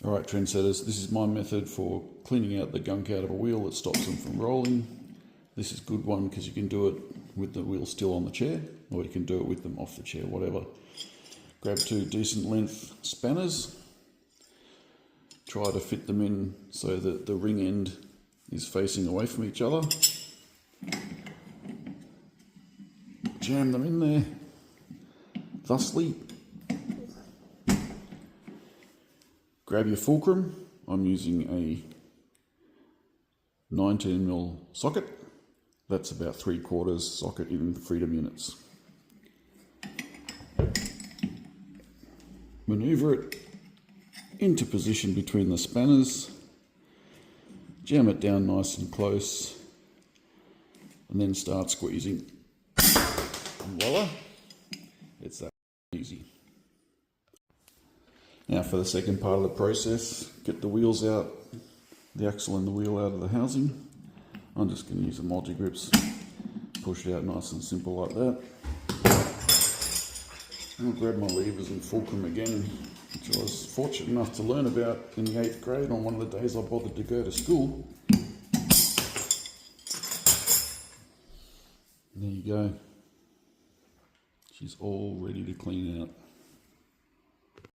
Alright trendsetters, this is my method for cleaning out the gunk out of a wheel that stops them from rolling. This is a good one because you can do it with the wheel still on the chair, or you can do it with them off the chair, whatever. Grab 2 decent length spanners. Try to fit them in so that the ring end is facing away from each other. Jam them in there thusly. Grab your fulcrum. I'm using a 19mm socket. That's about 3/4 socket in freedom units. Maneuver it into position between the spanners. Jam it down nice and close. And then start squeezing. And voila, it's that easy. Now for the second part of the process, get the wheels out, the axle and the wheel out of the housing. I'm just going to use the multi-grips, push it out nice and simple like that. I'll grab my levers and fulcrum again, which I was fortunate enough to learn about in the 8th grade on one of the days I bothered to go to school. There you go. She's all ready to clean out.